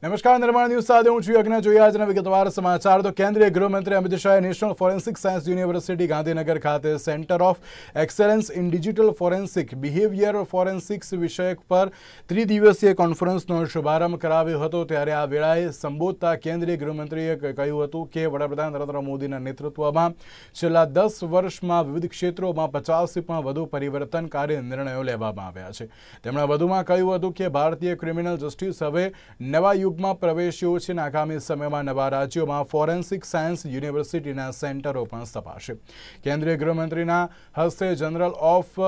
નમસ્કાર, નિર્માણ ન્યૂઝ સાથે હું છું યજ્ઞ. જોઈએ આજના વિગતવાર સમાચાર. તો કેન્દ્રીય ગૃહમંત્રી અમિત શાહે national forensic science university Gandhinagar ખાતે centre of excellence in digital forensic behaviour forensics વિષય પર ત્રિદિવસીય કોન્ફરન્સનો શુભારંભ કરાવ્યો હતો. ત્યારે આ વેળાએ સંબોધતા કેન્દ્રીય ગૃહમંત્રીએ કહ્યું હતું કે વડાપ્રધાન નરેન્દ્ર મોદીના નેતૃત્વમાં છેલ્લા 10 વર્ષમાં વિવિધ ક્ષેત્રોમાં 50થી પણ વધુ પરિવર્તનકારી નિર્ણયો લેવામાં આવ્યા છે. તેમણે વધુમાં કહ્યું હતું કે ભારતીય ક્રિમિનલ જસ્ટિસ હવે નવા યુગમાં પ્રવેશ્યો છે. આગામી સમયમાં નવા રાજ્યોમાં ફોરેન્સિક સાયન્સ યુનિવર્સિટીના સેન્ટરો પણ સ્થપાશે. કેન્દ્રીય ગૃહમંત્રીના હસ્તે જનરલ ઓફ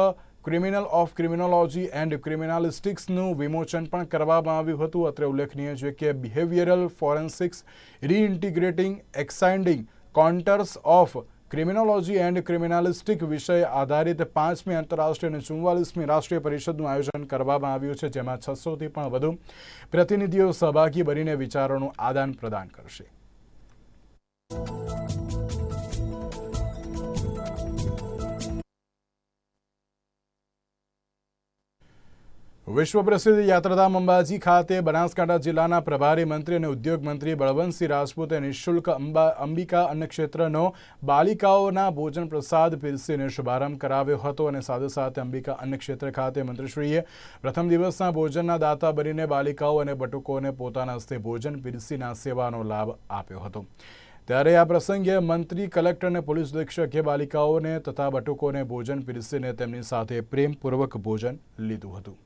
ક્રિમિનોલોજી એન્ડ ક્રિમિનાલિસ્ટિક્સનું વિમોચન પણ કરવામાં આવ્યું હતું. અત્રે ઉલ્લેખનીય છે કે બિહેવિયરલ ફોરેન્સિક્સ રીઇન્ટિગ્રેટિંગ એક્સેન્ડિંગ કોન્ટર્સ ઓફ ક્રિમિનોલોજી એન્ડ ક્રિમિનાલિસ્ટિક વિષય આધારિત 5મી આંતરરાષ્ટ્રીય અને 44મી રાષ્ટ્રીય પરિષદનું આયોજન કરવામાં આવ્યું છે, જેમાં 600થી પણ વધુ પ્રતિનિધિઓ સહભાગી બનીને વિચારોનું આદાન પ્રદાન કરશે. વિશ્વ પ્રસિદ્ધ યાત્રાધામ અંબાજી ખાતે બનાસકાંઠા જિલ્લાના પ્રભારી મંત્રી અને ઉદ્યોગ મંત્રી બળવંતસિંહ રાજપૂતે નિઃશુલ્ક અંબિકા અન્નક્ષેત્રનો બાલિકાઓના ભોજન પ્રસાદ પીરસીને શુભારંભ કરાવ્યો હતો. અને સાથે સાથે અંબિકા અન્નક્ષેત્ર ખાતે મંત્રીશ્રીએ પ્રથમ દિવસના ભોજનના દાતા બનીને બાલિકાઓ અને બટુકોને પોતાના હસ્તે ભોજન પીરસીના સેવાનો લાભ આપ્યો હતો. ત્યારે આ પ્રસંગે મંત્રી, કલેક્ટર અને પોલીસ અધિક્ષકે બાલિકાઓને તથા બટુકોને ભોજન પીરસીને તેમની સાથે પ્રેમપૂર્વક ભોજન લીધું હતું.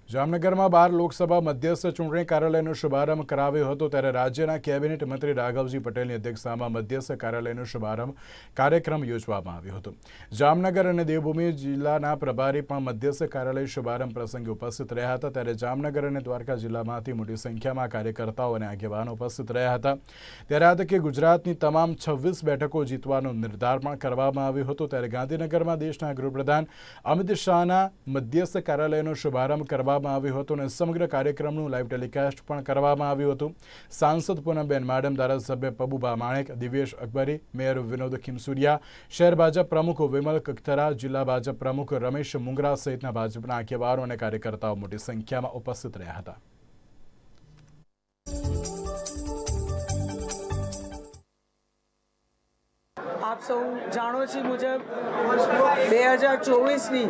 જામનગરમાં 12 લોકસભા મધ્યસ્થ ચૂંટણી કાર્યાલયનો શુભારંભ કરાવ્યો હતો. ત્યારે રાજ્યના કેબિનેટ મંત્રી રાઘવજી પટેલની અધ્યક્ષતામાં મધ્યસ્થ કાર્યાલયનો શુભારંભ કાર્યક્રમ યોજવામાં આવ્યો હતો. જામનગર અને દેવભૂમિ જિલ્લાના પ્રભારી પણ મધ્યસ્થ કાર્યાલય શુભારંભ પ્રસંગે ઉપસ્થિત રહ્યા હતા. ત્યારે જામનગર અને દ્વારકા જિલ્લામાંથી મોટી સંખ્યામાં કાર્યકર્તાઓ અને આગેવાનો ઉપસ્થિત રહ્યા હતા. ત્યારે આ તકે ગુજરાતની તમામ 26 બેઠકો જીતવાનો નિર્ધાર પણ કરવામાં આવ્યો હતો. ત્યારે ગાંધીનગરમાં દેશના ગૃહપ્રધાન અમિત શાહના મધ્યસ્થ કાર્યાલયનો શુભારંભ કરવામાં આવ્યો હતો અને સમગ્ર કાર્યક્રમનું લાઈવ ટેલિકાસ્ટ પણ કરવામાં આવ્યું હતું. સાંસદ પૂનમબેન માડમ, ધારાસભ્ય પબુભા માણેક, દિવ્યેશ અકબરી, મેયર વિનોદ ખીમસુરિયા, શહેર ભાજપ પ્રમુખ વિમલ કખતરા, જિલ્લા ભાજપ પ્રમુખ રમેશ મુંગરા સહિતના ભાજપના આગેવાનો અને કાર્યકર્તાઓ મોટી સંખ્યામાં ઉપસ્થિત રહ્યા હતા. આપ સૌ જાણો છો મુજબ 2024ની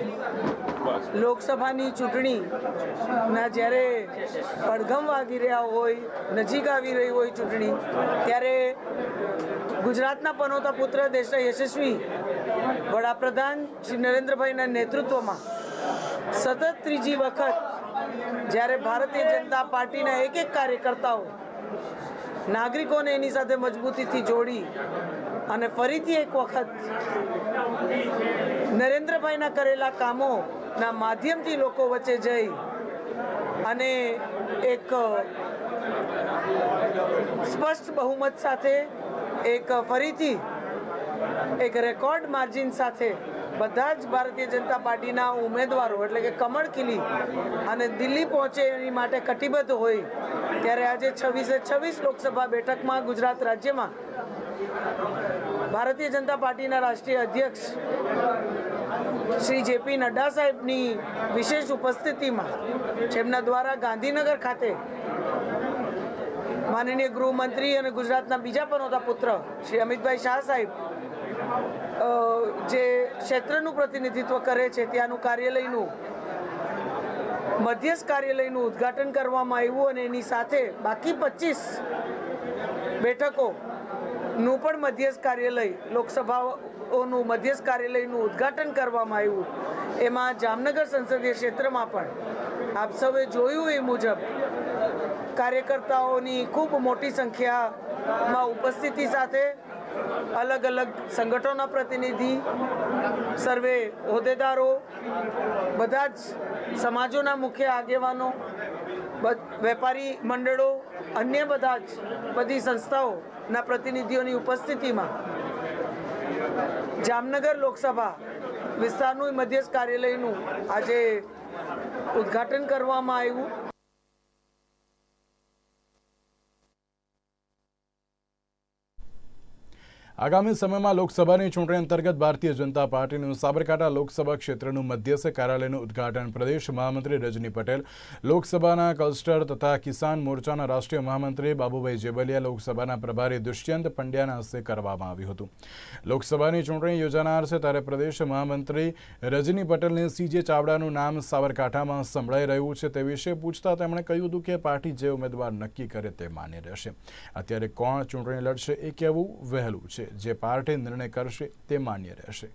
લોકસભાની ચૂંટણીના જ્યારે પડઘમ વાગી રહ્યા હોય, નજીક આવી રહી હોય ચૂંટણી, ત્યારે ગુજરાતના પનોતા પુત્ર, દેશના યશસ્વી વડાપ્રધાન શ્રી નરેન્દ્રભાઈના નેતૃત્વમાં સતત ત્રીજી વખત જ્યારે ભારતીય જનતા પાર્ટીના એક કાર્યકર્તાઓ નાગરિકોને એની સાથે મજબૂતીથી જોડી અને ફરીથી એક વખત નરેન્દ્રભાઈના કરેલા કામોના માધ્યમથી લોકો વચ્ચે જઈ અને એક સ્પષ્ટ બહુમત સાથે ફરીથી એક રેકોર્ડ માર્જિન સાથે બધા જ ભારતીય જનતા પાર્ટીના ઉમેદવારો એટલે કે કમળ ખીલી અને દિલ્હી પહોંચે એની માટે કટિબદ્ધ હોય, ત્યારે આજે 26 લોકસભા બેઠકમાં ગુજરાત રાજ્યમાં ભારતીય જનતા પાર્ટીના રાષ્ટ્રીય અધ્યક્ષ શ્રી જેપી નડ્ડા સાહેબની વિશેષ ઉપસ્થિતિમાં જેમના દ્વારા ગાંધીનગર ખાતે માનનીય ગૃહમંત્રી અને ગુજરાતના બીજા પનોતા પુત્ર શ્રી અમિતભાઈ શાહ સાહેબ જે ક્ષેત્રનું પ્રતિનિધિત્વ કરે છે ત્યાંનું કાર્યાલયનું મધ્યસ્થ કાર્યાલયનું ઉદ્ઘાટન કરવામાં આવ્યું અને એની સાથે બાકી 25 બેઠકોનું પણ મધ્યસ્થ કાર્યાલય, લોકસભાઓનું મધ્યસ્થ કાર્યાલયનું ઉદ્ઘાટન કરવામાં આવ્યું. એમાં જામનગર સંસદીય ક્ષેત્રમાં પણ આપ સૌએ જોયું એ મુજબ કાર્યકર્તાઓની ખૂબ મોટી સંખ્યામાં ઉપસ્થિતિ સાથે અલગ અલગ સંગઠનોના પ્રતિનિધિ, સર્વે હોદ્દેદારો, બધા જ સમાજોના મુખ્ય આગેવાનો, વેપારી મંડળો, અન્ય બધી સંસ્થાઓના પ્રતિનિધિઓની ઉપસ્થિતિમાં જામનગર લોકસભા વિસ્તારનું મધ્યસ્થ કાર્યાલયનું આજે ઉદ્ઘાટન કરવામાં આવ્યું. આગામી સમયમાં લોકસભાની ચૂંટણી અંતર્ગત ભારતીય જનતા પાર્ટીનું સાબરકાંઠા લોકસભા ક્ષેત્રનું મધ્યસ્થ કાર્યાલયનું ઉદ્ઘાટન પ્રદેશ મહામંત્રી રજની પટેલ, લોકસભાના ક્લસ્ટર તથા કિસાન મોરચાના રાષ્ટ્રીય મહામંત્રી બાબુભાઈ જેબલિયા, લોકસભાના પ્રભારી દુષ્યંત પંડ્યાના હસ્તે કરવામાં આવ્યું હતું. લોકસભાની ચૂંટણી યોજાનાર છે ત્યારે પ્રદેશ મહામંત્રી રજની પટેલને સીજે ચાવડાનું નામ સાબરકાંઠામાં સંભળાઈ રહ્યું છે તે વિશે પૂછતા તેમણે કહ્યું હતું કે પાર્ટી જે ઉમેદવાર નક્કી કરે તે માન્ય રહેશે. અત્યારે કોણ ચૂંટણી લડશે એ કહેવું વહેલું છે. જે પાર્ટી નિર્ણય કરશે તે માન્ય રહેશે.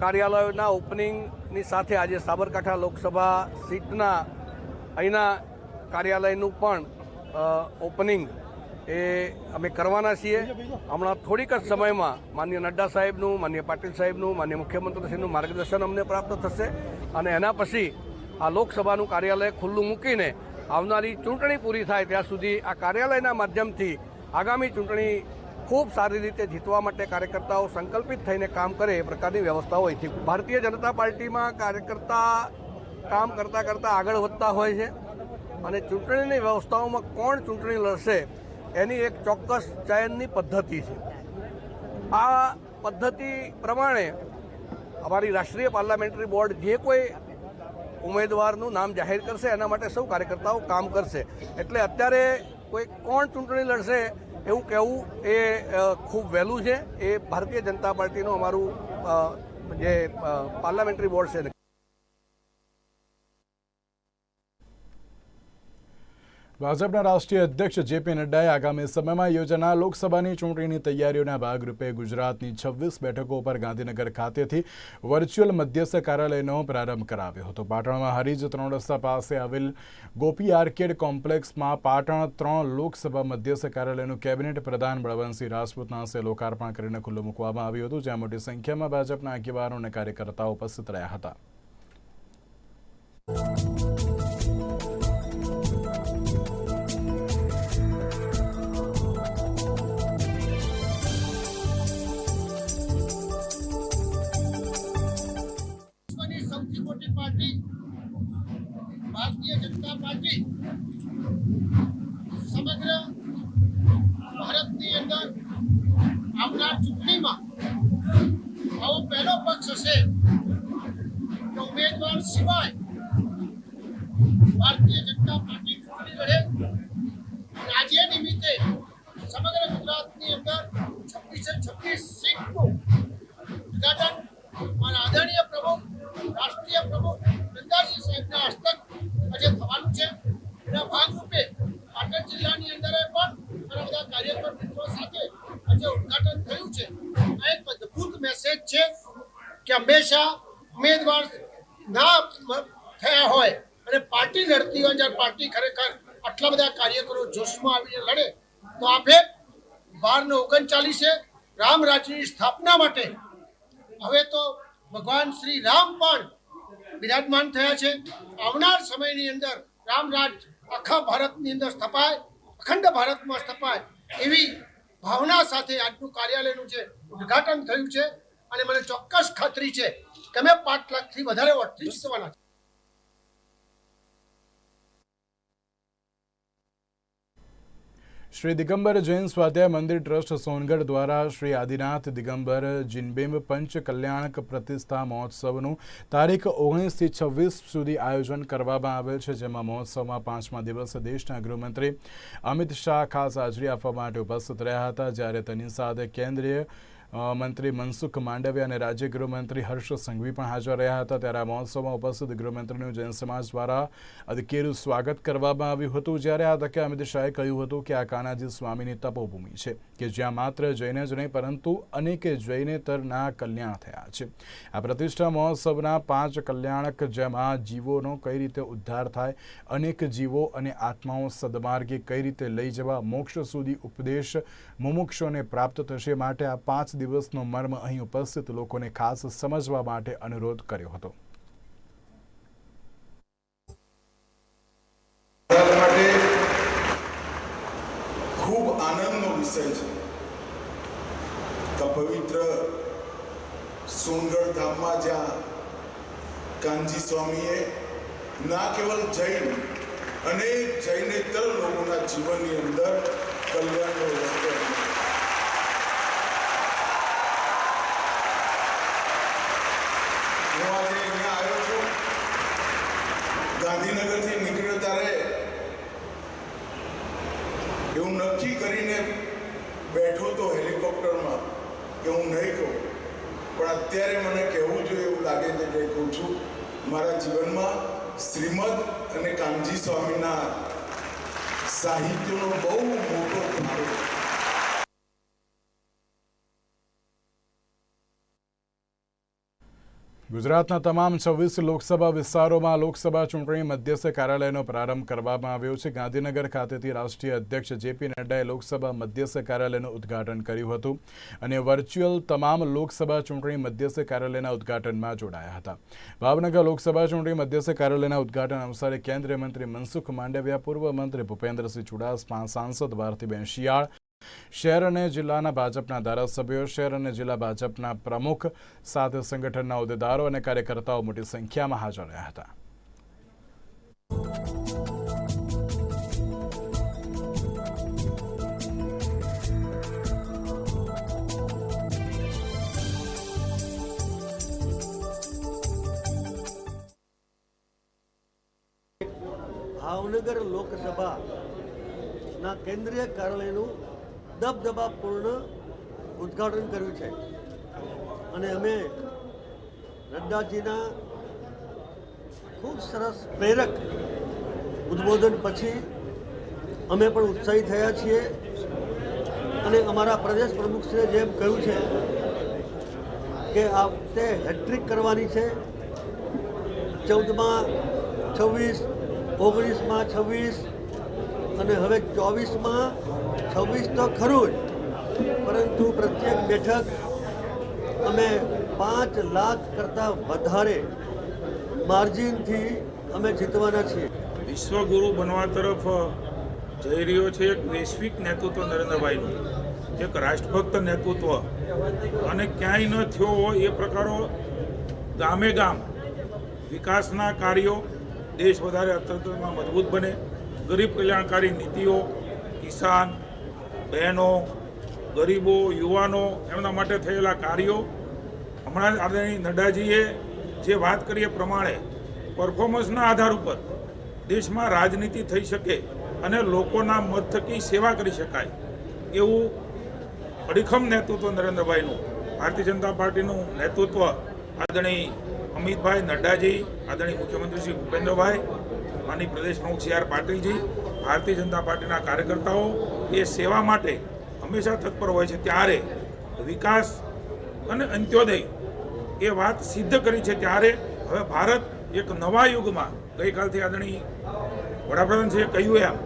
કાર્યાલયોના ઓપનિંગની સાથે આજે સાબરકાંઠા લોકસભા સીટના અહીંના કાર્યાલયનું પણ ઓપનિંગ એ અમે કરવાના છીએ. હમણાં થોડીક જ સમયમાં માનનીય નડ્ડા સાહેબનું, માનનીય પાટીલ સાહેબનું, માનનીય મુખ્યમંત્રીશ્રીનું માર્ગદર્શન અમને પ્રાપ્ત થશે અને એના પછી આ લોકસભાનું કાર્યાલય ખુલ્લું મૂકીને આવનારી ચૂંટણી પૂરી થાય ત્યાં સુધી આ કાર્યાલયના માધ્યમથી આગામી ચૂંટણી ખૂબ સારી રીતે જીતવા માટે કાર્યકર્તાઓ સંકલ્પિત થઈને કામ કરે એ પ્રકારની વ્યવસ્થાઓ અહીંથી. ભારતીય જનતા પાર્ટીમાં કાર્યકર્તા કામ કરતાં કરતાં આગળ વધતા હોય છે અને ચૂંટણીની વ્યવસ્થાઓમાં કોણ ચૂંટણી લડશે એની એક ચોક્કસ ચયનની પદ્ધતિ છે. આ પદ્ધતિ પ્રમાણે અમારી રાષ્ટ્રીય પાર્લામેન્ટરી બોર્ડ જે કોઈ ઉમેદવારનું નામ જાહેર કરશે એના માટે સૌ કાર્યકર્તાઓ કામ કરશે. એટલે અત્યારે કોઈ કોણ ચૂંટણી લડશે એવું કહેવું એ ખૂબ વહેલું છે. એ ભારતીય જનતા પાર્ટીનું અમારું જે પાર્લામેન્ટરી બોર્ડ છે. ભાજપના રાષ્ટ્રીય અધ્યક્ષ જેપી નડ્ડાએ આગામી સમયમાં યોજાનાર લોકસભાની ચૂંટણીની તૈયારીઓના ભાગરૂપે ગુજરાતની 26 બેઠકો પર ગાંધીનગર ખાતેથી વર્ચ્યુઅલ મધ્યસ્થ કાર્યાલયનો પ્રારંભ કરાવ્યો હતો. પાટણમાં હરીજ 3 રસ્તા પાસે આવેલ ગોપી આર્કેડ કોમ્પ્લેક્સમાં પાટણ 3 લોકસભા મધ્યસ્થ કાર્યાલયનું કેબિનેટ પ્રધાન બળવંતસિંહ રાજપૂતના હસ્તે લોકાર્પણ કરીને ખુલ્લું મૂકવામાં આવ્યું હતું, જ્યાં મોટી સંખ્યામાં ભાજપના આગેવાનો અને કાર્યકર્તાઓ ઉપસ્થિત રહ્યા હતા. સૌથી મોટી પાર્ટી ભારતીય જનતા પાર્ટી સમગ્ર ભારતની અંદર આવનાર ચૂંટણીમાં આવો પહેલો પક્ષ હશે કે ઉમેદવાર સિવાય ભારતીય જનતા પાર્ટી ચૂંટણી લડે. આજે નિમિત્તે સમગ્ર ગુજરાતની અંદર 26 સીટનું ઉદ્ઘાટન મારા આદરણીય પ્રમુખ રાષ્ટ્રીય પ્રમુખ નડ્ડાજી સાહેબના હસ્તક આજે થવાનું છે. એના ભાગરૂપે પાટણ જિલ્લાની અંદર પણ ઘણા બધા કાર્યકર મિત્રો સાથે આજે ઉદ્ઘાટન થયું છે. આ એક અદ્ભુત મેસેજ છે કે હંમેશા ઉમેદવાર ના થયા હોય અને પાર્ટી લડતી હોય, જ્યારે પાર્ટી ખરેખર આટલા બધા કાર્યકરો જોશમાં આવીને લડે તો આપે 12/39 રામ રાજ્યની સ્થાપના માટે હવે તો ભગવાન શ્રી રામ પણ બિરાજમાન થયા છે. આવનાર સમયની અંદર રામ રાજ આખા ભારતની અંદર સ્થપાય, અખંડ ભારતમાં સ્થપાય એવી ભાવના સાથે આજનું કાર્યાલયનું જે ઉદ્ઘાટન થયું છે અને મને ચોક્કસ ખાતરી છે કે અમે 5 લાખથી વધારે વોટથી જીતવાના છે. શ્રી દિગંબર જૈન સ્વાધ્યાય મંદિર ટ્રસ્ટ સોનગઢ દ્વારા શ્રી આદિનાથ દિગંબર જીનબિંબ પંચ કલ્યાણક પ્રતિષ્ઠા મહોત્સવનું તારીખ 19 થી 26 સુધી આયોજન કરવામાં આવેલ છે, જેમાં મહોત્સવમાં 5મા દિવસે દેશના ગૃહમંત્રી અમિત શાહ ખાસ હાજરી આપવા માટે ઉપસ્થિત રહ્યા હતા, જ્યારે તેની સાથે કેન્દ્રીય મંત્રી મનસુખ માંડવિયા અને રાજ્ય ગૃહમંત્રી હર્ષ સંઘવી પણ હાજર રહ્યા હતા. ત્યારે આ મહોત્સવમાં ઉપસ્થિત ગૃહમંત્રીનું જૈન સમાજ દ્વારા અદકેરું સ્વાગત કરવામાં આવ્યું હતું, જ્યારે આ તકે અમિત શાહે કહ્યું હતું કે આ કાનાજી સ્વામીની તપોભૂમિ છે કે જ્યાં માત્ર જૈન જ નહીં પરંતુ અનેક જૈનેતરના કલ્યાણ થયા છે. આ પ્રતિષ્ઠા મહોત્સવના 5 કલ્યાણક, જેમાં જીવોનો કઈ રીતે ઉદ્ધાર થાય, અનેક જીવો અને આત્માઓ સદમાર્ગે કઈ રીતે લઈ જવા, મોક્ષ સુધી ઉપદેશ મુમુક્ષોને પ્રાપ્ત થશે, માટે આ 5 દિવસનો મર્મ અહીં ઉપસ્થિત લોકોને ખાસ સમજવા માટે અનુરોધ કર્યો હતો. ખૂબ આનંદનો વિષય છે કે પવિત્ર સોનગઢ ધામમાં જ્યાં કાનજી સ્વામીએ ના કેવલ જૈન અનેક જૈનેતર લોકોના જીવનની અંદર કલ્યાણનો રસ્તો હું આજે અહીંયા આવ્યો છું. ગાંધીનગરથી નીકળ્યો ત્યારે એવું નક્કી કરીને બેઠો તો હેલિકોપ્ટરમાં કે હું નહીં કહું, પણ અત્યારે મને કહેવું જોઈએ એવું લાગે છે કે કહું છું. મારા જીવનમાં શ્રીમદ અને કાનજી સ્વામીના સાહિત્યનો બહુ મોટો ફાળો. ગુજરાતના તમામ 26 લોકસભા વિસ્તારોમાં લોકસભા ચૂંટણી મધ્યસ્થ કાર્યાલયનો પ્રારંભ કરવામાં આવ્યો છે. ગાંધીનગર ખાતેથી રાષ્ટ્રીય અધ્યક્ષ જેપી નડ્ડાએ લોકસભા મધ્યસ્થ કાર્યાલયનું ઉદ્ઘાટન કર્યું હતું અને વર્ચ્યુઅલ તમામ લોકસભા ચૂંટણી મધ્યસ્થ કાર્યાલયના ઉદ્ઘાટનમાં જોડાયા હતા. ભાવનગર લોકસભા ચૂંટણી મધ્યસ્થ કાર્યાલયના ઉદ્ઘાટન અવસરે કેન્દ્રીય મંત્રી મનસુખ માંડવિયા, પૂર્વ મંત્રી ભૂપેન્દ્રસિંહ ચુડાસમા, સાંસદ ભારતીબેન શિયાળ, શહેર અને જિલ્લાના ભાજપના ધારાસભ્યો, શહેર અને જિલ્લા ભાજપના પ્રમુખ સાથે સંગઠનના હોદ્દેદારો અને કાર્યકર્તાઓ મોટી સંખ્યામાં હાજર રહ્યા હતા. ભાવનગર લોકસભાના કેન્દ્રીય કાર્યાલયનું દબદબાપૂર્ણ ઉદ્ઘાટન કર્યું છે અને અમે નડ્ડાજીના ખૂબ સરસ પ્રેરક ઉદ્બોધન પછી અમે પણ ઉત્સાહી થયા છીએ અને અમારા પ્રદેશ પ્રમુખશ્રીએ જેમ કહ્યું છે કે આ વખતે હેટ્રિક કરવાની છે. 14માં 26, 19માં 26 અને હવે 24માં 26 તો ખરું જ, પરંતુ પ્રત્યેક બેઠક અમે 5 લાખ કરતાં વધારે માર્જિનથી અમે જીતવાના છીએ. વિશ્વગુરુ બનવા તરફ જઈ રહ્યો છે એક વૈશ્વિક નેતૃત્વ નરેન્દ્રભાઈનું, એક રાષ્ટ્રભક્ત નેતૃત્વ, અને ક્યાંય ન થયો હોય એ પ્રકારો ગામે ગામ વિકાસના કાર્યો, દેશ વધારે અર્થતંત્રમાં મજબૂત બને, ગરીબ કલ્યાણકારી નીતિઓ, કિસાન બહેનો, ગરીબો, યુવાનો, એમના માટે થયેલા કાર્યો. હમણાં આદરણીય નડ્ડાજીએ જે વાત કરી એ પ્રમાણે પરફોર્મન્સના આધાર ઉપર દેશમાં રાજનીતિ થઈ શકે અને લોકોના મત થકી સેવા કરી શકાય એવું અડીખમ નેતૃત્વ નરેન્દ્રભાઈનું, ભારતીય જનતા પાર્ટીનું નેતૃત્વ આદરણીય અમિતભાઈ નડ્ડાજી, આદરણીય મુખ્યમંત્રી શ્રી ભૂપેન્દ્રભાઈ, માનનીય પ્રદેશ પ્રમુખ સી આર પાટીલજી, ભારતીય જનતા પાર્ટીના કાર્યકર્તાઓ એ સેવા માટે હંમેશા તત્પર હોય છે. ત્યારે વિકાસ અને અંત્યોદય એ વાત સિદ્ધ કરી છે. ત્યારે હવે ભારત એક નવા યુગમાં, ગઈકાલથી આદરણીય વડાપ્રધાનશ્રીએ કહ્યું એમ,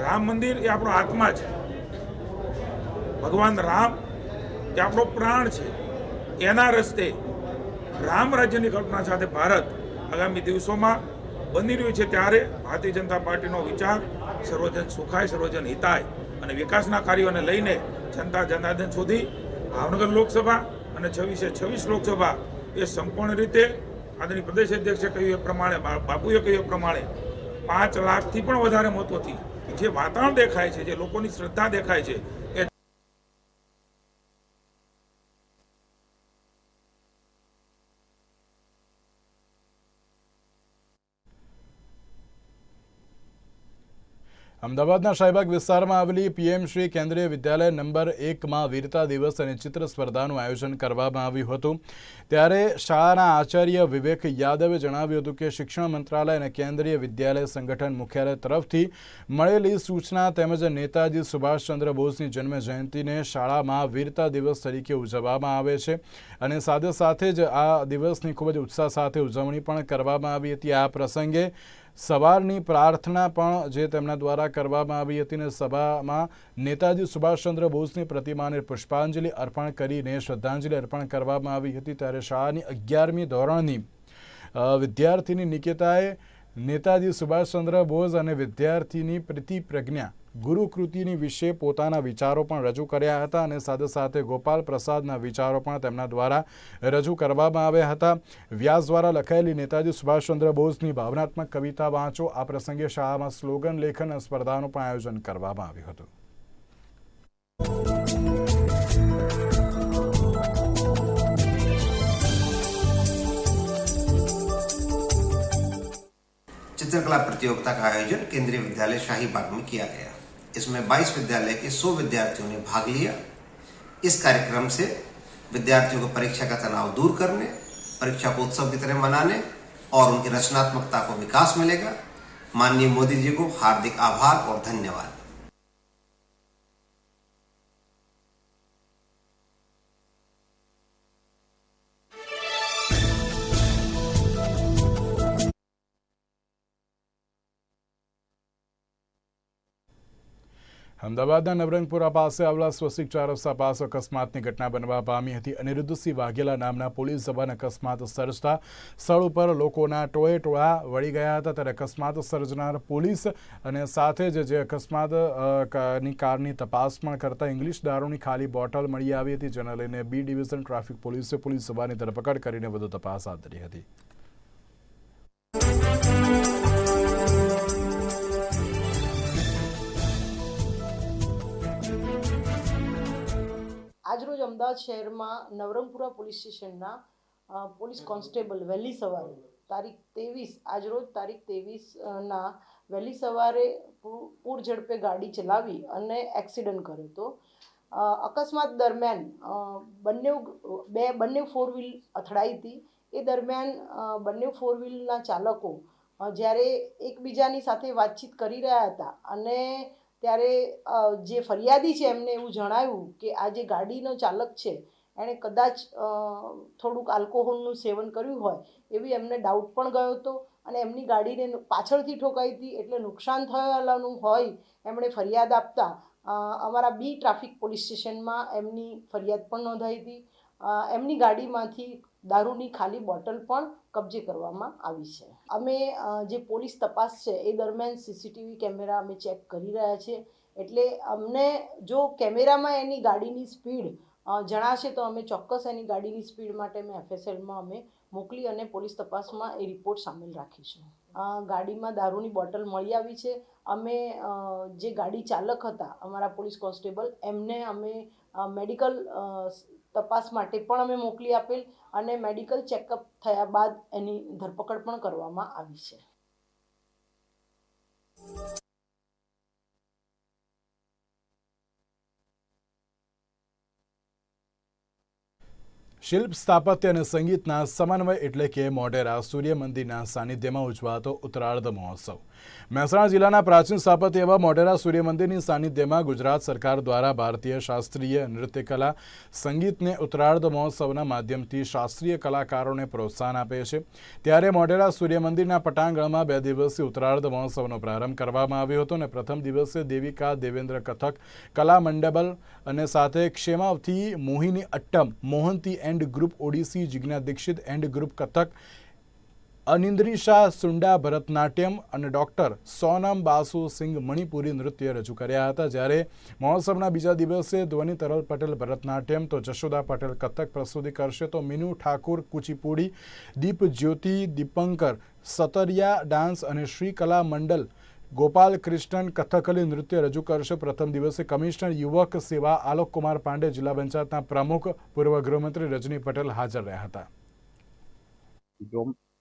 રામ મંદિર એ આપણો આત્મા છે, ભગવાન રામ એ આપણો પ્રાણ છે. એના રસ્તે રામ રાજ્યની કલ્પના સાથે ભારત આગામી દિવસોમાં બની રહ્યું છે. ત્યારે ભારતીય જનતા પાર્ટીનો વિચાર સર્વજન સુખાય, સર્વજન હિતાય અને વિકાસના કાર્યોને લઈને જનતા જનાર્દન સુધી ભાવનગર લોકસભા અને 26 લોકસભા એ સંપૂર્ણ રીતે આદરણીય પ્રદેશ અધ્યક્ષે કહ્યું એ પ્રમાણે, બાપુએ કહ્યું એ પ્રમાણે 5 લાખથી પણ વધારે મતોથી જે વાતાવરણ દેખાય છે, જે લોકોની શ્રદ્ધા દેખાય છે, એ અમદાવાદના શાહીબાગ વિસ્તારમાં આવેલી પીએમ શ્રી કેન્દ્રીય વિદ્યાલય નંબર 1માં વીરતા દિવસ અને ચિત્ર સ્પર્ધાનું આયોજન કરવામાં આવ્યું હતું. ત્યારે શાળાના આચાર્ય વિવેક યાદવે જણાવ્યું હતું કે શિક્ષણ મંત્રાલય અને કેન્દ્રીય વિદ્યાલય સંગઠન મુખ્યાલય તરફથી મળેલી સૂચના તેમજ નેતાજી સુભાષચંદ્ર બોઝની જન્મ જયંતિને શાળામાં વીરતા દિવસ તરીકે ઉજવવામાં આવે છે અને સાથે સાથે જ આ દિવસની ખૂબ જ ઉત્સાહ સાથે ઉજવણી પણ કરવામાં આવી હતી. આ પ્રસંગે સવારની પ્રાર્થના પણ જે તેમના દ્વારા કરવામાં આવી હતી અને સભામાં નેતાજી સુભાષચંદ્ર બોઝની પ્રતિમાને પુષ્પાંજલિ અર્પણ કરીને શ્રદ્ધાંજલિ અર્પણ કરવામાં આવી હતી. ત્યારે શાળાની 11મી ધોરણની વિદ્યાર્થીની નિકેતાએ નેતાજી સુભાષચંદ્ર બોઝ અને વિદ્યાર્થીની પ્રીતિ પ્રજ્ઞા ગુરુકૃતિની વિશે પોતાના વિચારો પણ રજૂ કર્યા હતા અને સાથે સાથે ગોપાલ પ્રસાદના વિચારો પણ તેમના દ્વારા રજૂ કરવામાં આવ્યા હતા. વ્યાસ દ્વારા લખાયેલી નેતાજી સુભાષચંદ્ર બોઝની ભાવનાત્મક કવિતા વાંચો. આ પ્રસંગે શાળામાં સ્લોગન લેખન સ્પર્ધાનું પણ આયોજન કરવામાં આવ્યું હતું. चित्रकला प्रतियोगिता का आयोजन केंद्रीय विद्यालय शाहीबाग में किया गया. इसमें 22 विद्यालय के 100 विद्यार्थियों ने भाग लिया. इस कार्यक्रम से विद्यार्थियों को परीक्षा का तनाव दूर करने, परीक्षा को उत्सव की तरह मनाने और उनकी रचनात्मकता को विकास मिलेगा. माननीय मोदी जी को हार्दिक आभार और धन्यवाद. અમદાવાદના નવરંગપુરા પાસે આવેલા સ્વસ્તિક ચાર રસ્તા પાસે અકસ્માતની ઘટના બનવા પામી હતી. અનિરુદ્ધસિંહ વાઘેલા નામના પોલીસ જવાન અકસ્માત સર્જતા સ્થળ ઉપર લોકોના ટોળે ટોળા વળી ગયા હતા. ત્યારે અકસ્માત સર્જનાર પોલીસ અને સાથે જ જે અકસ્માતની કારની તપાસ પણ કરતા ઇંગ્લિશ દારૂની ખાલી બોટલ મળી આવી હતી, જેને લઈને બી ડિવિઝન ટ્રાફિક પોલીસે પોલીસ જવાનની ધરપકડ કરીને વધુ તપાસ હાથ ધરી હતી. આજરોજ અમદાવાદ શહેરમાં નવરંગપુરા પોલીસ સ્ટેશનના પોલીસ કોન્સ્ટેબલ વહેલી સવારે તારીખ 23 વહેલી સવારે પૂર ઝડપે ગાડી ચલાવી અને એક્સિડન્ટ કર્યો હતો. અકસ્માત દરમિયાન બંને ફોર વ્હીલ અથડાઈ હતી. એ દરમિયાન બંને ફોર વ્હીલના ચાલકો જ્યારે એકબીજાની સાથે વાતચીત કરી રહ્યા હતા અને ત્યારે જે ફરિયાદી છે એમને એવું જણાવ્યું કે આ જે ગાડીનો ચાલક છે એણે કદાચ થોડુંક આલ્કોહોલનું સેવન કર્યું હોય એવી એમને ડાઉટ પણ ગયો હતો અને એમની ગાડીને પાછળથી ઠોકાઈ હતી એટલે નુકસાન થયેલાનું હોય એમણે ફરિયાદ આપતા અમારા બી ટ્રાફિક પોલીસ સ્ટેશનમાં એમની ફરિયાદ પણ નોંધાઈ હતી. એમની ગાડીમાંથી દારૂની ખાલી બોટલ પણ કબજે કરવામાં આવી છે. અમે જે પોલીસ તપાસ છે એ દરમિયાન સીસીટીવી કેમેરા અમે ચેક કરી રહ્યા છીએ. એટલે અમને જો કેમેરામાં એની ગાડીની સ્પીડ જણાશે તો અમે ચોક્કસ એની ગાડીની સ્પીડ માટે અમે એફએસએલમાં અમે મોકલી અને પોલીસ તપાસમાં એ રિપોર્ટ સામેલ રાખીશું. ગાડીમાં દારૂની બોટલ મળી આવી છે. અમે જે ગાડી ચાલક હતા અમારા પોલીસ કોન્સ્ટેબલ એમને અમે મેડિકલ તપાસ માટે પણ અમે મોકલી આપેલ અને મેડિકલ ચેકઅપ થયા બાદ એની ધરપકડ પણ કરવામાં આવી છે. શિલ્પ સ્થાપત્ય અને સંગીતના સમન્વય એટલે કે મોઢેરા સૂર્ય મંદિરના સાનિધ્યમાં ઉજવાતો ઉત્તરાર્ધ મહોત્સવ. મહેસાણા જિલ્લાના પ્રાચીન સ્થાપત્ય એવા મોઢેરા સૂર્ય મંદિરની સાનિધ્યમાં ગુજરાત સરકાર દ્વારા ભારતીય શાસ્ત્રીય નૃત્ય કલા સંગીતને ઉત્તરાર્ધ મહોત્સવના માધ્યમથી શાસ્ત્રીય કલાકારોને પ્રોત્સાહન આપે છે. ત્યારે મોઢેરા સૂર્ય મંદિરના પટાંગણમાં 2 દિવસીય ઉત્તરાર્ધ મહોત્સવનો પ્રારંભ કરવામાં આવ્યો હતો અને પ્રથમ દિવસે દેવિકા દેવેન્દ્ર કથક કલા મંડબલ અને સાથે Kshemavathy Mohiniyattam Mohanty and group Odissi Jigna Dixit and group Kathak અનિન્દ્રિશા સુંડા ભરતનાટ્યમ અને ડૉક્ટર સોનમ બાસુ સિંઘ મણિપુરી નૃત્ય રજૂ કર્યા હતા. જ્યારે મહોત્સવના બીજા દિવસે ધ્વનિ તરલ પટેલ ભરતનાટ્યમ તો જશોદા પટેલ કથક પ્રસ્તુતિ કરશે તો મીનુ ઠાકુર કુચીપુડી, દીપ જ્યોતિ દીપંકર સતરિયા ડાન્સ અને શ્રી કલા મંડલ ગોપાલ કૃષ્ણન કથકલી નૃત્ય રજૂ કરશે. પ્રથમ દિવસે કમિશનર યુવક સેવા આલોક કુમાર પાંડે, જિલ્લા પંચાયતના પ્રમુખ પૂર્વ गृहमंत्री रजनी पटेल हाजिर रहा था.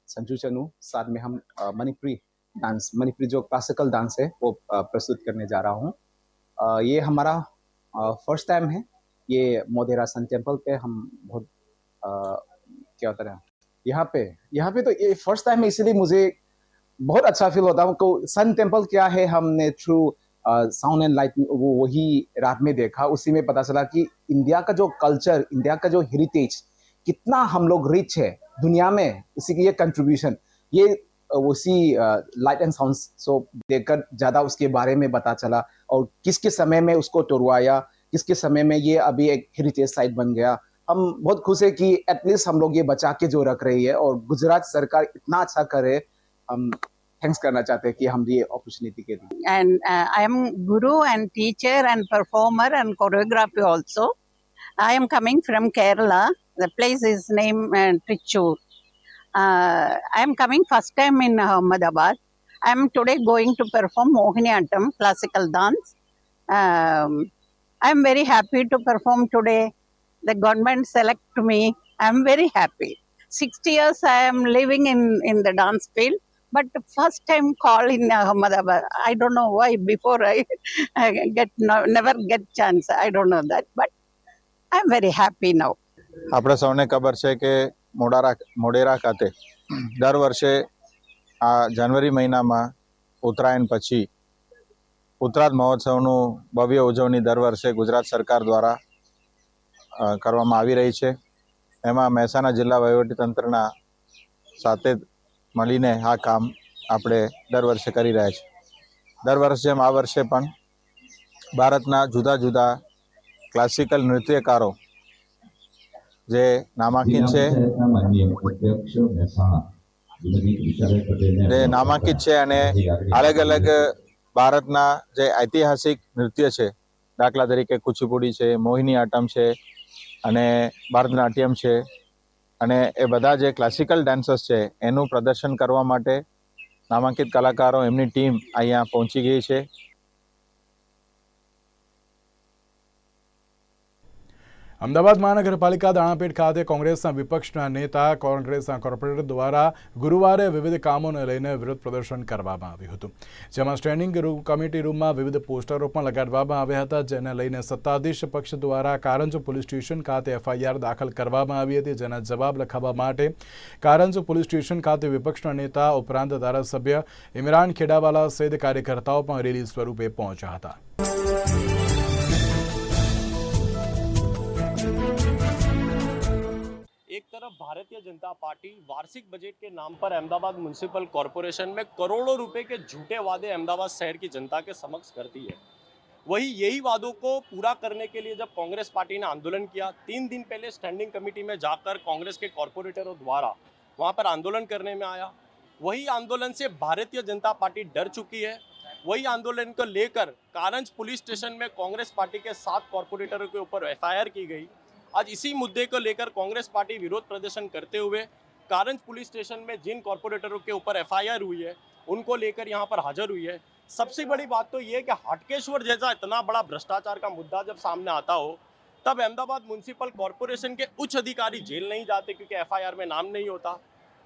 संजू चनू साथ में हम मणिपुरी जो क्लासिकल डांस है वो प्रस्तुत करने जा रहा हूँ. ये हमारा फर्स्ट टाइम है. ये मोढेरा सन टेम्पल पे हम बहुत क्या होता है यहाँ पे तो ये फर्स्ट टाइम है, इसलिए मुझे बहुत अच्छा फील होता है. सन टेम्पल क्या है हमने थ्रू साउंड एंड लाइट वो वही रात में देखा, उसी में पता चला कि इंडिया का जो कल्चर, इंडिया का जो हेरिटेज कितना हम लोग रिच है दुनिया में, उसी की ये कंट्रीब्यूशन ये उसी लाइट एंड साउंड शो देखकर ज़्यादा उसके बारे में पता चला और किसके समय में उसको तोड़वाया, किसके समय में ये अभी एक हेरिटेज साइट बन गया. हम बहुत खुश है कि एटलीस्ट हम लोग ये बचा के जो रख रही है और गुजरात सरकार इतना अच्छा करे. थैंक्स करना चाहते हैं कि हम ये अपॉर्चुनिटी के लिए. And I am guru and teacher and performer and choreography also. I am coming from Kerala. The place is named Trichur. I am coming first time in Ahmedabad. I am today going to perform Mohiniyattam, classical dance. I am very happy to perform today. The government select me. I am very happy. 60 years I am living in the dance field, but first time call in Ahmedabad. I don't know why. Before I never get chance. I don't know that, but I am very happy now. આપણે સૌને ખબર છે કે મોઢેરા ખાતે દર વર્ષે આ જાન્યુઆરી મહિનામાં ઉત્તરાયણ પછી ઉત્તરાયણ મહોત્સવનું ભવ્ય ઉજવણી દર વર્ષે ગુજરાત સરકાર દ્વારા કરવામાં આવી રહી છે. એમાં મહેસાણા જિલ્લા વહીવટીતંત્રના સાથે મળીને આ કામ આપણે દર વર્ષે કરી રહ્યા છીએ. દર વર્ષ જેમ આ વર્ષે પણ ભારતના જુદા જુદા ક્લાસિકલ નૃત્યકારો જે નામાંકિત છે અને અલગ અલગ ભારતના જે ઐતિહાસિક નૃત્ય છે, દાખલા તરીકે કુચીપુડી છે, મોહિનીઆટ્ટમ છે અને ભરતનાટ્યમ છે, અને એ બધા જે ક્લાસિકલ ડાન્સર્સ છે એનું પ્રદર્શન કરવા માટે નામાંકિત કલાકારો એમની ટીમ અહીંયા પહોંચી ગઈ છે. અમદાવાદ મહાનગરપાલિકા દાણાપીઠ ખાતે કોંગ્રેસના વિપક્ષના નેતા કોંગ્રેસના કોર્પોરેટર દ્વારા ગુરુવારે વિવિધ કામોને લઈને વિરોધ પ્રદર્શન કરવામાં આવ્યું હતું, જેમાં સ્ટેન્ડિંગ કમિટી રૂમમાં વિવિધ પોસ્ટરો પણ લગાડવામાં આવ્યા હતા, જેને લઈને સત્તાધીશ પક્ષ દ્વારા કારંજ પોલીસ સ્ટેશન ખાતે FIR દાખલ કરવામાં આવી હતી, જેના જવાબ લખાવવા માટે કારંજ પોલીસ સ્ટેશન ખાતે વિપક્ષના નેતા ઉપરાંત ધારાસભ્ય ઇમરાન ખેડાવાલા સહિત કાર્યકર્તાઓ પણ રેલી સ્વરૂપે પહોંચ્યા હતા. एक तरफ भारतीय जनता पार्टी वार्षिक बजट के नाम पर अहमदाबाद म्युनिसिपल कॉरपोरेशन में करोड़ों रुपए के झूठे वादे अहमदाबाद शहर की जनता के समक्ष करती है, वही यही वादों को पूरा करने के लिए जब कांग्रेस पार्टी ने आंदोलन किया, 3 दिन पहले स्टैंडिंग कमेटी में जाकर कांग्रेस के कॉरपोरेटरों द्वारा वहां पर आंदोलन करने में आया, वही आंदोलन से भारतीय जनता पार्टी डर चुकी है. वही आंदोलन को लेकर कारंज पुलिस स्टेशन में कांग्रेस पार्टी के 7 कॉरपोरेटरों के ऊपर FIR की गई. आज इसी मुद्दे को लेकर कांग्रेस पार्टी विरोध प्रदर्शन करते हुए कारंज पुलिस स्टेशन में जिन कॉरपोरेटरों के ऊपर FIR हुई है उनको लेकर यहाँ पर हाजिर हुई है. सबसे बड़ी बात तो ये है कि हाटकेश्वर जैसा इतना बड़ा भ्रष्टाचार का मुद्दा जब सामने आता हो तब अहमदाबाद म्युनिसिपल कॉरपोरेशन के उच्च अधिकारी जेल नहीं जाते क्योंकि FIR में नाम नहीं होता.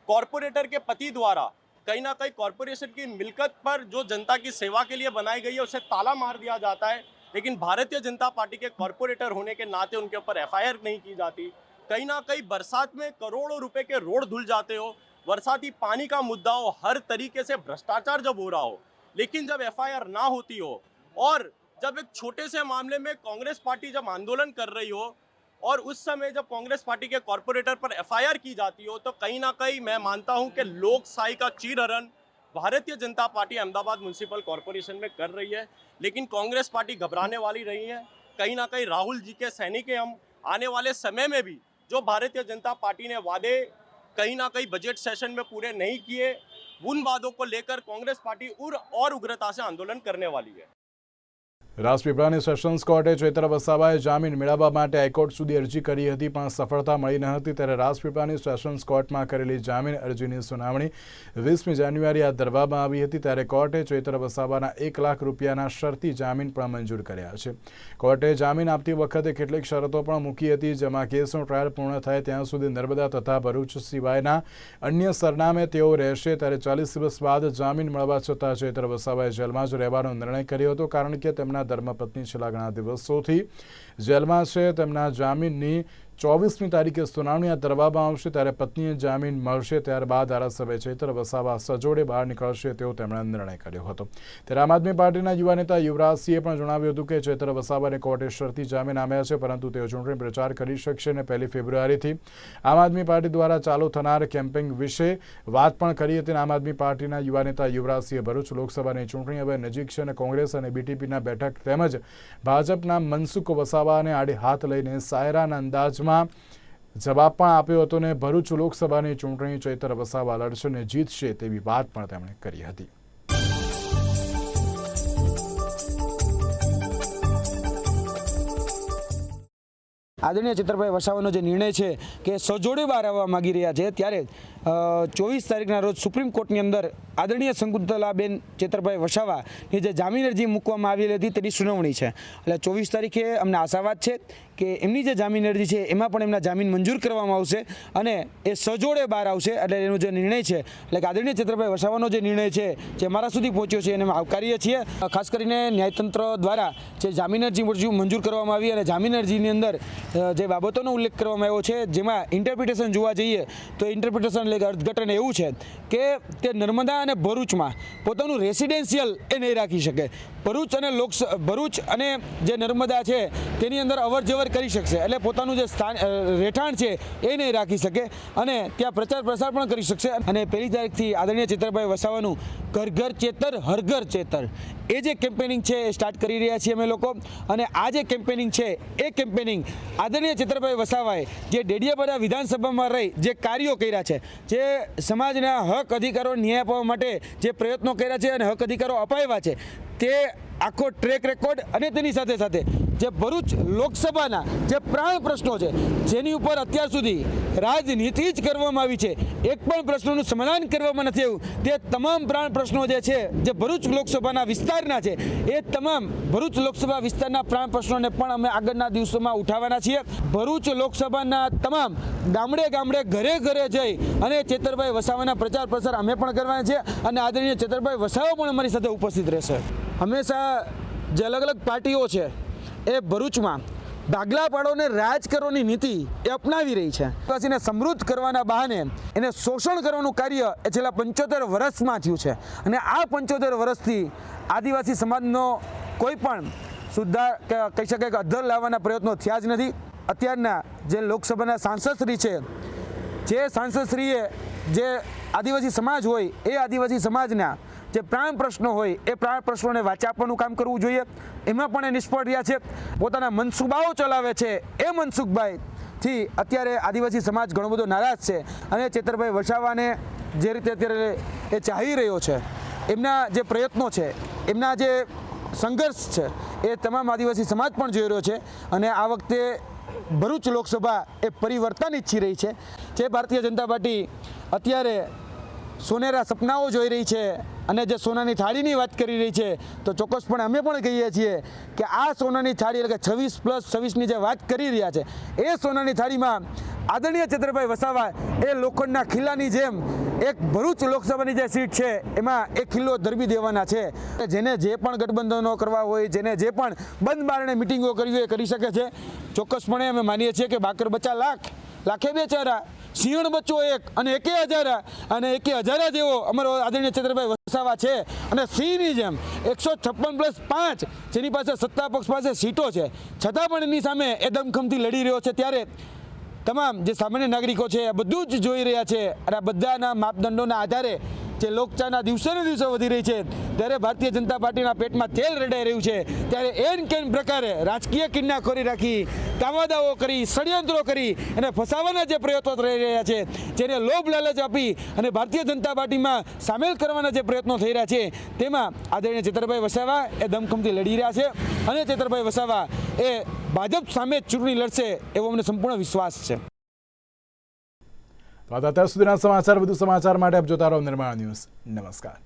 कॉरपोरेटर के पति द्वारा कहीं ना कहीं कॉरपोरेशन की मिल्कत पर जो जनता की सेवा के लिए बनाई गई है उसे ताला मार दिया जाता है, लेकिन भारतीय जनता पार्टी के कॉरपोरेटर होने के नाते उनके ऊपर FIR नहीं की जाती. कहीं ना कहीं बरसात में करोड़ों रुपए के रोड धुल जाते हो, बरसाती पानी का मुद्दा हो, हर तरीके से भ्रष्टाचार जब हो रहा हो, लेकिन जब FIR ना होती हो और जब एक छोटे से मामले में कांग्रेस पार्टी जब आंदोलन कर रही हो और उस समय जब कांग्रेस पार्टी के कॉरपोरेटर पर FIR की जाती हो, तो कहीं ना कहीं मैं मानता हूं कि लोकशाही का चीरहरण Bharatiya Janata party Ahmedabad municipal corporation में कर रही है. लेकिन कांग्रेस पार्टी घबराने वाली रही है. कहीं ना कहीं राहुल जी के सैनिक हैं हम. आने वाले समय में भी जो भारतीय जनता पार्टी ने वादे कहीं ना कहीं बजट सेशन में पूरे नहीं किए, उन वादों को लेकर कांग्रेस पार्टी और उग्रता से आंदोलन करने वाली है. રાજપીપળાની સેશન્સ કોર્ટે ચૈત્ર વસાવાએ જામીન મેળવવા માટે હાઈકોર્ટ સુધી અરજી કરી હતી, પણ સફળતા મળી ન હતી. ત્યારે રાજપીપળાની સેશન્સ કોર્ટમાં કરેલી જામીન અરજીની સુનાવણી 20મી જાન્યુઆરી હાથ ધરવામાં આવી હતી. ત્યારે કોર્ટે ચૈત્ર વસાવાના 1 લાખ રૂપિયાના શરતી જામીન પણ મંજૂર કર્યા છે. કોર્ટે જામીન આપતી વખતે કેટલીક શરતો પણ મૂકી હતી, જેમાં કેસનો ટ્રાયલ પૂર્ણ થાય ત્યાં સુધી નર્મદા તથા ભરૂચ સિવાયના અન્ય સરનામે તેઓ રહેશે. ત્યારે 40 દિવસ બાદ જામીન મળવા છતાં ચૈત્ર વસાવાએ જેલમાં જ રહેવાનો નિર્ણય કર્યો હતો, કારણ કે તેમના ધર્મપત્ની છેલ્લા ઘણા દિવસોથી જેલમાં છે. તેમના જામીનની 24મી તારીખે સુનાવણી હાથ ધરવામાં આવશે. ત્યારે પત્નીએ જામીન મળશે ત્યારબાદ ધારાસભ્ય ચૈત્ર વસાવા સજોડે બહાર નીકળશે તેવો તેમણે નિર્ણય કર્યો હતો. ત્યારે આમ આદમી પાર્ટીના યુવા નેતા યુવરાજસિંહે પણ જણાવ્યું હતું કે ચૈત્ર વસાવાને કોર્ટે શરતી જામીન આપ્યા છે, પરંતુ તેઓ ચૂંટણી પ્રચાર કરી શકશે અને 1 ફેબ્રુઆરીથી આમ આદમી પાર્ટી દ્વારા ચાલુ થનાર કેમ્પેઇન વિશે વાત પણ કરી હતી. આમ આદમી પાર્ટીના યુવા નેતા યુવરાજસિંહે ભરૂચ લોકસભાની ચૂંટણી હવે નજીક છે અને કોંગ્રેસ અને BTPના બેઠક તેમજ ભાજપના મનસુખ વસાવાને આડે હાથ લઈને શાયરાના અંદાજમાં જવાબ પણ આપ્યો હતો અને ભરૂચ લોકસભાની ચૂંટણી ચૈતર વસાવા લડશે અને જીતશે તેવી વાત પણ તેમણે કરી હતી. આદરણીય ચૈતરભાઈ વસાવાનો જે નિર્ણય છે કે સજોડે બહાર આવવા માગી રહ્યા છે, ત્યારે 24 તારીખના રોજ સુપ્રીમ કોર્ટની અંદર આદરણીય શંકુતલાબેન ચૈતરભાઈ વસાવાની જે જામીન અરજી મૂકવામાં આવેલી હતી તેની સુનાવણી છે. એટલે 24 તારીખે અમને આશાવાદ છે કે એમની જે જામીન અરજી છે એમાં પણ એમના જામીન મંજૂર કરવામાં આવશે અને એ સજોડે બહાર આવશે. એટલે એનો જે નિર્ણય છે, એટલે કે આદરણીય ચૈતરભાઈ વસાવાનો જે નિર્ણય છે જે અમારા સુધી પહોંચ્યો છે એને અમે આવકારીએ છીએ. ખાસ કરીને ન્યાયતંત્ર દ્વારા જે જામીન અરજી મંજૂર કરવામાં આવી અને જામીન અરજીની અંદર જે બાબતોનો ઉલ્લેખ કરવામાં આવ્યો છે જેમાં ઇન્ટરપ્રિટેશન જોવા જઈએ તો ઇન્ટરપ્રિટેશન એટલે અર્થઘટન એવું છે કે તે નર્મદા અને ભરૂચમાં પોતાનું રેસિડેન્શિયલ એ નહીં રાખી શકે. ભરૂચ અને જે નર્મદા છે તેની અંદર અવર જવર કરી શકશે, એટલે પોતાનું જે સ્થાન રહેઠાણ છે એ નહીં રાખી શકે અને ત્યાં પ્રચાર પ્રસાર પણ કરી શકશે. અને 1 તારીખથી આદરણીય ચૈતરભાઈ વસાવાનું ઘર ઘર ચેતર હર ઘર ચેતર એ જે કેમ્પેનિંગ છે એ સ્ટાર્ટ કરી રહ્યા છીએ અમે લોકો. અને આ જે કેમ્પેનિંગ છે એ કેમ્પેનિંગ આદરણીય ચૈતરભાઈ વસાવાએ જે ડેડિયાપાડા વિધાનસભામાં રહી જે કાર્યો કર્યા છે, જે સમાજના હક અધિકારો ન્યાય આપવા માટે જે પ્રયત્નો કર્યા છે અને હક અધિકારો અપાવ્યા છે તે આખો ટ્રેક રેકોર્ડ અને તેની સાથે સાથે જે ભરૂચ લોકસભાના જે પ્રાણ પ્રશ્નો છે જેની ઉપર અત્યાર સુધી રાજનીતિ જ કરવામાં આવી છે, એક પણ પ્રશ્નોનું સમાધાન કરવામાં નથી આવ્યું, તે તમામ પ્રાણ પ્રશ્નો જે છે જે ભરૂચ લોકસભાના વિસ્તારના છે એ તમામ ભરૂચ લોકસભા વિસ્તારના પ્રાણ પ્રશ્નોને પણ અમે આગળના દિવસોમાં ઉઠાવવાના છીએ. ભરૂચ લોકસભાના તમામ ગામડે ગામડે ઘરે ઘરે જઈ અને ચૈતરભાઈ વસાવાના પ્રચાર પ્રસાર અમે પણ કરવાના છે અને આદરણીય ચૈતરભાઈ વસાવા પણ અમારી સાથે ઉપસ્થિત રહેશે. હંમેશા જે અલગ અલગ પાર્ટીઓ છે એ ભરૂચમાં ભાગલા પાડોને રાજ કરવાની નીતિ એ અપનાવી રહી છે. આદિવાસીને સમૃદ્ધ કરવાના બહાને એને શોષણ કરવાનું કાર્ય એ છેલ્લા 75 વર્ષમાં થયું છે અને આ 75 વર્ષથી આદિવાસી સમાજનો કોઈ પણ સુધાર કહી શકાય કે અધર લાવવાના પ્રયત્નો થયા જ નથી. અત્યારના જે લોકસભાના સાંસદશ્રી છે, જે સાંસદશ્રીએ જે આદિવાસી સમાજ હોય એ આદિવાસી સમાજના જે પ્રાણ પ્રશ્નો હોય એ પ્રાણ પ્રશ્નોને વાચા આપવાનું કામ કરવું જોઈએ. એમાં પણ એ નિષ્ફળ રહ્યા છે. પોતાના મનસુબાઓ ચલાવે છે એ મનસુખભાઈથી અત્યારે આદિવાસી સમાજ ઘણો બધો નારાજ છે અને ચૈતરભાઈ વસાવાને જે રીતે અત્યારે એ ચાહી રહ્યો છે, એમના જે પ્રયત્નો છે, એમના જે સંઘર્ષ છે એ તમામ આદિવાસી સમાજ પણ જોઈ રહ્યો છે અને આ વખતે ભરૂચ લોકસભા એ પરિવર્તન ઈચ્છી રહી છે. જે ભારતીય જનતા પાર્ટી અત્યારે સોનેરા સપનાઓ જોઈ રહી છે અને જે સોનાની થાળીની વાત કરી રહી છે તો ચોક્કસપણે અમે પણ કહીએ છીએ કે આ સોનાની થાળી એટલે કે 26+26ની જે વાત કરી રહ્યા છે એ સોનાની થાળીમાં આદરણીય ચૈતરભાઈ વસાવા એ લોખંડના ખીલ્લાની જેમ એક ભરૂચ લોકસભાની જે સીટ છે એમાં એક ખીલ્લો ધરબી દેવાના છે. જેને જે પણ ગઠબંધનો કરવા હોય, જેને જે પણ બંધ બારણે મિટિંગો કરવી હોય એ કરી શકે છે. ચોક્કસપણે અમે માનીએ છીએ કે બાકર બચ્ચા લાખે બેચારા, સિંહણ બચ્ચો એક અને એકે હજારા અને એકે હજારા જેવો અમારો આદરણીય ચૈતરભાઈ વસાવા છે અને સિંહની જેમ 156+5 જેની પાસે સત્તા પક્ષ પાસે સીટો છે છતાં પણ એની સામે એ દમખમથી લડી રહ્યો છે. ત્યારે તમામ જે સામાન્ય નાગરિકો છે એ બધું જ જોઈ રહ્યા છે અને આ બધાના માપદંડોના આધારે જે લોકચાના દિવસે ને દિવસે વધી રહી છે ત્યારે ભારતીય જનતા પાર્ટીના પેટમાં તેલ રેડાઈ રહ્યું છે. ત્યારે એન કેન પ્રકારે રાજકીય કિન્નાખોરી રાખી, દાવાદાવો કરી, ષડયંત્રો કરી અને ફસાવાના જે પ્રયત્નો થઈ રહ્યા છે, જેને લોભ લાલચ આપી અને ભારતીય જનતા પાર્ટીમાં સામેલ કરવાના જે પ્રયત્નો થઈ રહ્યા છે તેમાં આદરણીય ચૈતરભાઈ વસાવા એ દમખમથી લડી રહ્યા છે અને ચૈતરભાઈ વસાવા એ ભાજપ સામે ચૂંટણી લડશે એવો અમને સંપૂર્ણ વિશ્વાસ છે. અત્યાર સુધીના સમાચાર, વધુ સમાચાર માટે આપ જોતા રહો નિર્માણ ન્યૂઝ. નમસ્કાર.